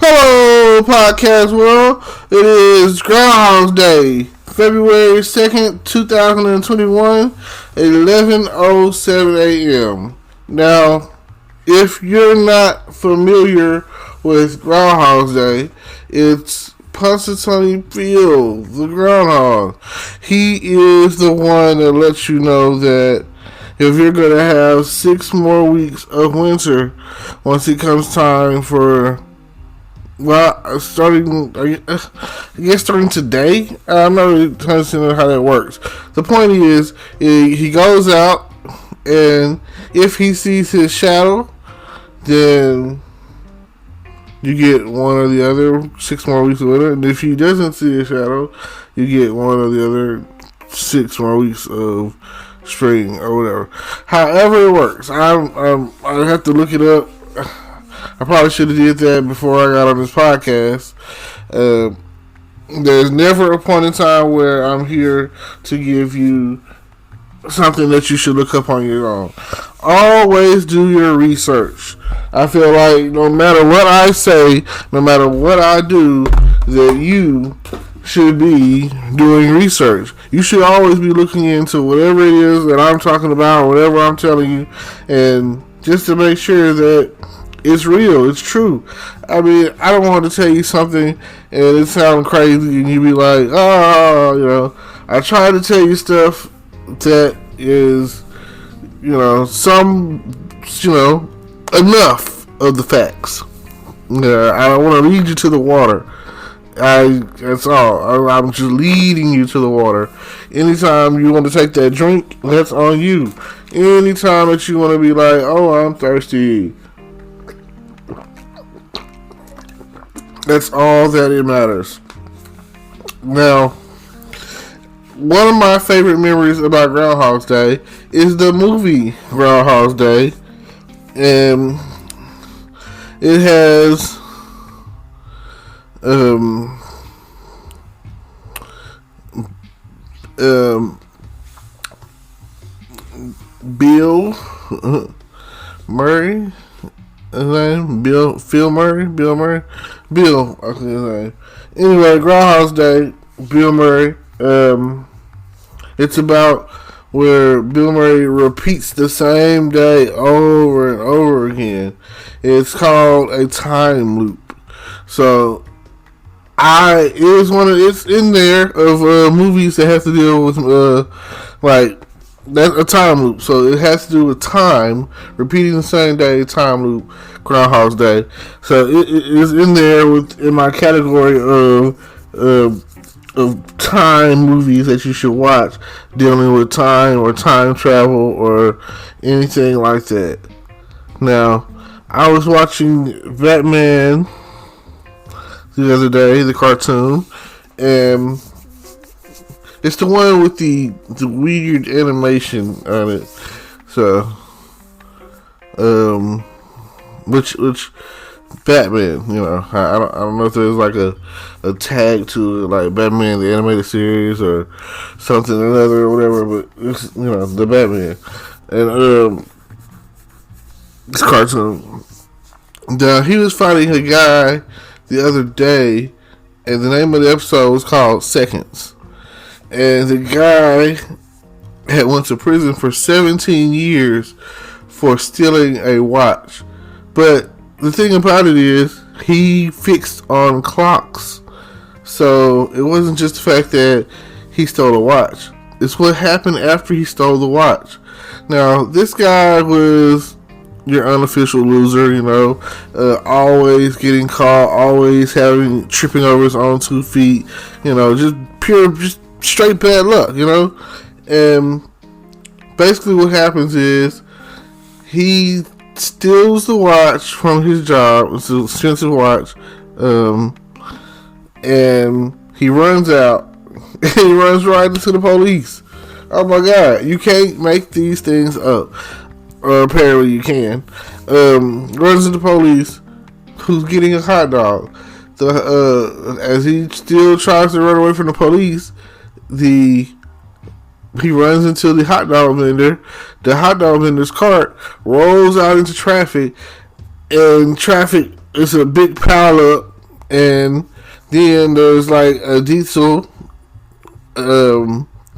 Hello, podcast world. It is Groundhogs Day, February 2nd, 2021, 11:07 a.m. Now, if you're not familiar with Groundhogs Day, it's Punxsutawney Phil, the groundhog. He is the one that lets you know that if you're going to have 6 more weeks of winter once it comes time for, well, starting today. I'm not really understanding how that works. The point is, he goes out, and if he sees his shadow, then you get one or the other 6 more weeks of winter. And if he doesn't see his shadow, you get one or the other 6 more weeks of spring or whatever. However it works, I have to look it up. I probably should have did that before I got on this podcast. There's never a point in time where I'm here to give you something that you should look up on your own. Always do your research. I feel like no matter what I say, no matter what I do, that you should be doing research. You should always be looking into whatever it is that I'm talking about, whatever I'm telling you, and just to make sure that it's real, it's true. I mean, I don't want to tell you something and it sounds crazy and you be like, oh, I try to tell you stuff that is, enough of the facts. I don't want to lead you to the water. That's all. I'm just leading you to the water. Anytime you want to take that drink, that's on you. Anytime that you want to be like, oh, I'm thirsty, that's all that it matters. Now, one of my favorite memories about Groundhog's Day is the movie Groundhog's Day. And it has Bill Murray. His name? Phil Murray? Bill Murray? Bill, I think his name. Anyway, Groundhog's Day, Bill Murray. It's about where Bill Murray repeats the same day over and over again. It's called a time loop. So, it's in there of movies that have to deal with that's a time loop. So it has to do with time, repeating the same day, time loop, Groundhog's Day. So it is in there in my category of time movies that you should watch, dealing with time or time travel or anything like that. Now, I was watching Batman the other day, the cartoon, and it's the one with the weird animation on it. So, which Batman, I don't know if there's like a tag to it, like Batman the animated series or something or another or whatever, but it's the Batman and this cartoon. Now, he was fighting a guy the other day, and the name of the episode was called Seconds. And the guy had went to prison for 17 years for stealing a watch. But the thing about it is, he fixed on clocks. So it wasn't just the fact that he stole a watch. It's what happened after he stole the watch. Now, this guy was your unofficial loser, always getting caught, always tripping over his own 2 feet, just straight bad luck, and basically what happens is he steals the watch from his job. It's an expensive watch, and he runs out and he runs right into the police. Oh my God, you can't make these things up, or apparently you can. Runs into the police, who's getting a hot dog. As he still tries to run away from the police, he runs into the hot dog vendor. The hot dog vendor's cart rolls out into traffic, and traffic is a big pile up And then there's like a diesel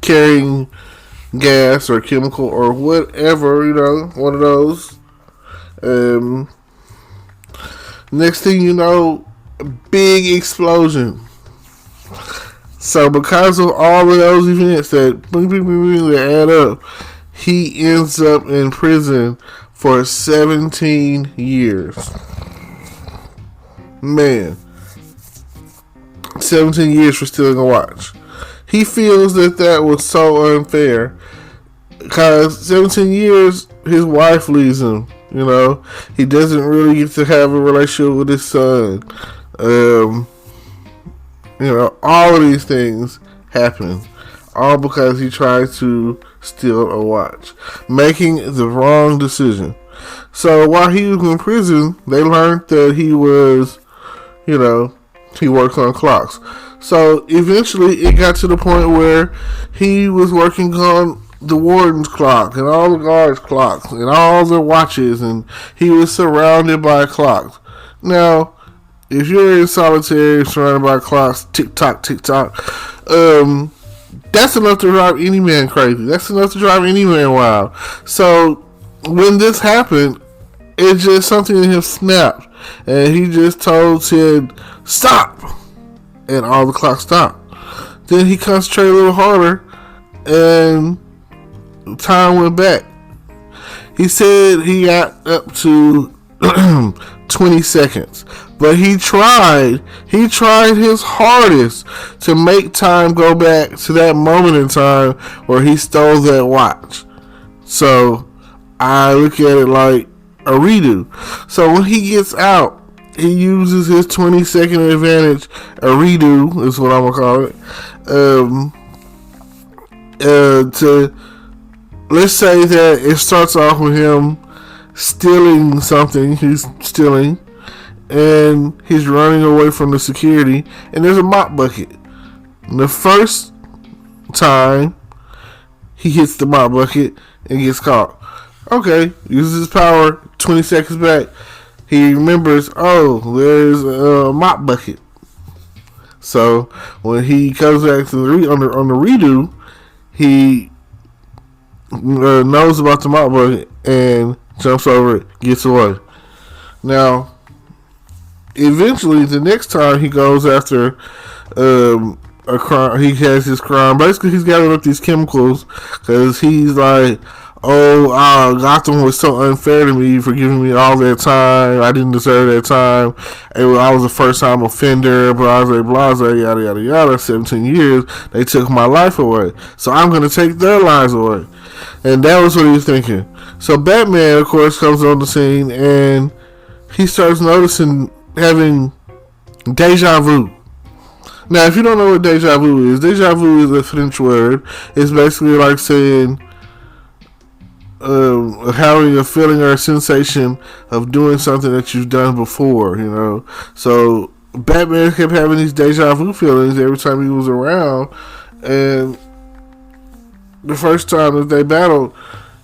carrying gas or chemical or whatever, one of those. Um, Next thing you know, big explosion. So because of all of those events that add up, he ends up in prison for 17 years. Man, 17 years for stealing a watch. He feels that was so unfair because 17 years, his wife leaves him. He doesn't really get to have a relationship with his son. All of these things happen, all because he tried to steal a watch, making the wrong decision. So while he was in prison, they learned that he was, he works on clocks. So eventually it got to the point where he was working on the warden's clock and all the guards' clocks and all their watches, and he was surrounded by clocks. Now, if you're in solitary surrounded by clocks, tick tock, that's enough to drive any man crazy. That's enough to drive any man wild. So when this happened, it just something in him snapped, and he just told Ted, "Stop!" and all the clocks stopped. Then he concentrated a little harder, and time went back. He said he got up to 20 seconds, but he tried his hardest to make time go back to that moment in time where he stole that watch. So I look at it like a redo. So when he gets out, he uses his 20-second advantage, a redo is what I'm gonna call it, to, let's say that it starts off with him stealing something. He's stealing, and he's running away from the security, and there's a mop bucket. And the first time he hits the mop bucket and gets caught. Okay, uses his power, 20 seconds back. He remembers, there's a mop bucket. So when he comes back to on the redo, he knows about the mop bucket and jumps over it, gets away. Now, eventually, the next time he goes after a crime, he has his crime. Basically, he's gathering up these chemicals because he's like, Gotham was so unfair to me for giving me all that time. I didn't deserve that time. I was a first-time offender, blase, yada, yada, yada. 17 years, they took my life away. So I'm going to take their lives away. And that was what he was thinking. So Batman, of course, comes on the scene, and he starts noticing having deja vu. Now, if you don't know what deja vu is a French word. It's basically like saying having a feeling or a sensation of doing something that you've done before, So Batman kept having these deja vu feelings every time he was around, and the first time that they battled,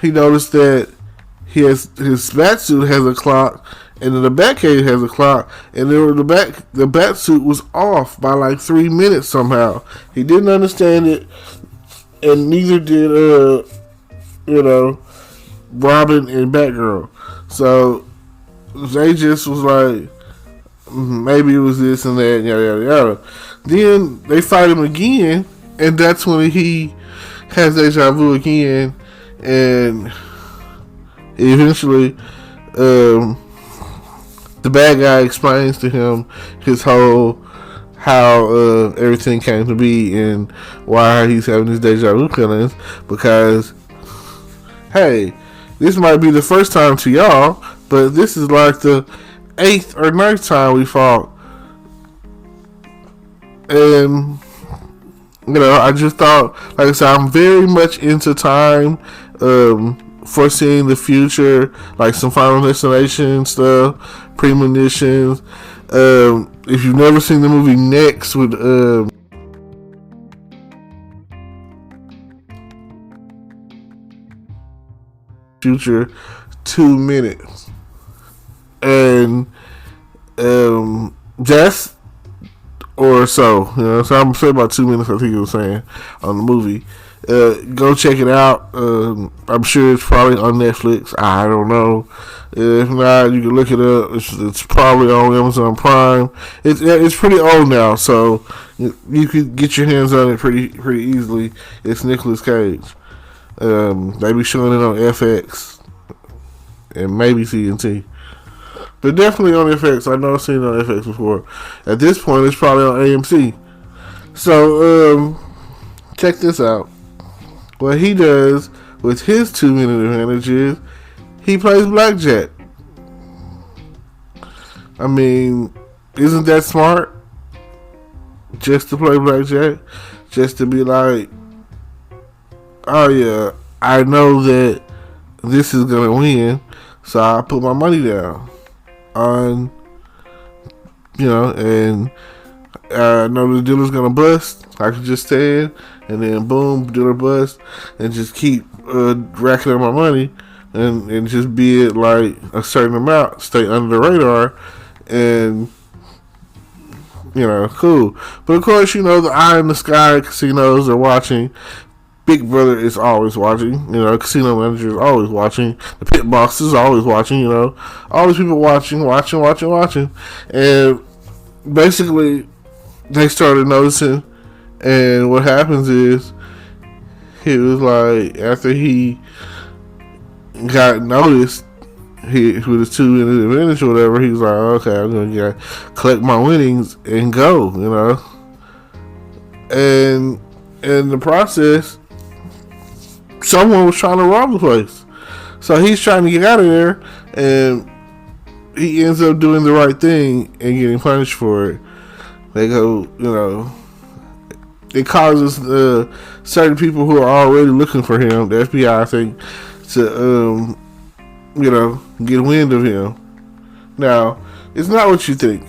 he noticed that his Batsuit has a clock, and then the Batcave has a clock, and the Batsuit was off by like 3 minutes somehow. He didn't understand it, and neither did Robin and Batgirl. So they just was like, maybe it was this and that, yada yada yada. Then they fight him again, and that's when he has deja vu again, and eventually the bad guy explains to him his whole how everything came to be and why he's having these deja vu feelings, because hey, this might be the first time to y'all, but this is like the 8th or 9th time we fought. And I just thought, like I said, I'm very much into time, foreseeing the future, like some Final Destination stuff, premonitions. If you've never seen the movie Next with future 2 minutes, and that's or so. So I'm saying about 2 minutes. I think he was saying on the movie. Go check it out. I'm sure it's probably on Netflix. I don't know. If not, you can look it up. It's probably on Amazon Prime. It's pretty old now, so you could get your hands on it pretty easily. It's Nicolas Cage. They be showing it on FX and maybe TNT, but definitely on FX. I know I've seen it on FX before. At this point, it's probably on AMC. So check this out. What he does with his 2-minute advantage is he plays blackjack. I mean, isn't that smart? Just to play blackjack? Just to be like, oh yeah, I know that this is going to win, so I put my money down on, and I know the dealer's going to bust. I can just stand, and then boom, dealer bust, and just keep racking up my money, and just be it like a certain amount, stay under the radar, and cool. But of course, the eye in the sky casinos are watching. Big Brother is always watching. Casino manager is always watching. The pit boss is always watching. All these people watching, and basically they started noticing. And what happens is, he was like, after he got noticed, with his 2-minute advantage or whatever, he was like, okay, I'm going to collect my winnings and go, And in the process, someone was trying to rob the place. So he's trying to get out of there, and he ends up doing the right thing and getting punished for it. They go, it causes certain people who are already looking for him, the FBI, I think, to get wind of him. Now, it's not what you think.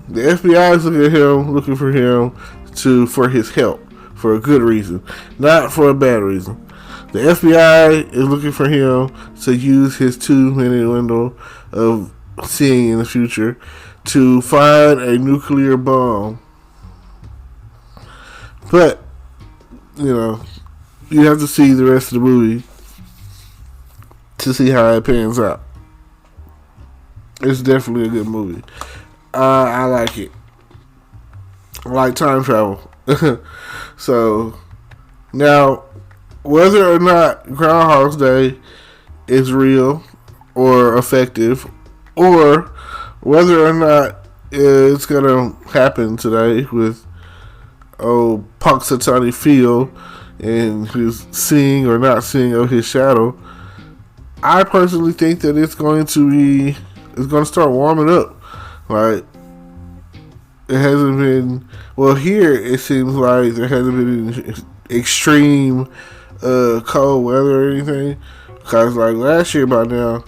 The FBI is looking for him for his help, for a good reason, not for a bad reason. The FBI is looking for him to use his 2-minute window of seeing in the future to find a nuclear bomb. But, you have to see the rest of the movie to see how it pans out. It's definitely a good movie. I like it. I like time travel. So, now, whether or not Groundhogs Day is real or effective, or whether or not it's going to happen today with Punxsutawney Phil and his seeing or not seeing of his shadow, I personally think that it's going to start warming up. Like, it hasn't been, here it seems like there hasn't been extreme cold weather or anything, because like last year by now,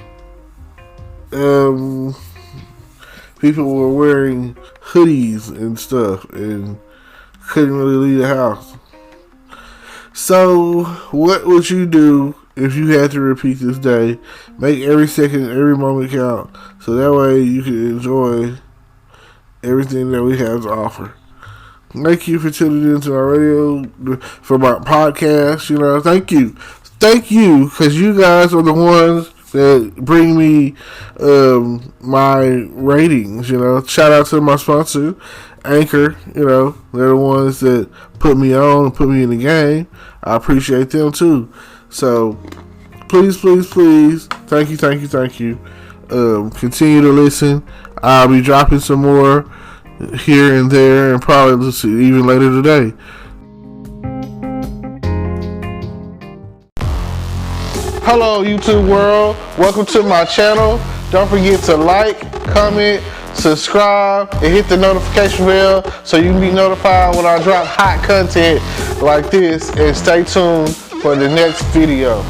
people were wearing hoodies and stuff and couldn't really leave the house. So, what would you do if you had to repeat this day? Make every second, every moment count, so that way you can enjoy everything that we have to offer. Thank you for tuning into our radio, for my podcast. Thank you, because you guys are the ones that bring me my ratings. Shout out to my sponsor, Anchor. They're the ones that put me on and put me in the game. I appreciate them too. So please, thank you. Continue to listen. I'll be dropping some more here and there, and probably even later today. Hello, YouTube world. Welcome to my channel. Don't forget to like, comment, subscribe, and hit the notification bell so you can be notified when I drop hot content like this, and stay tuned for the next video.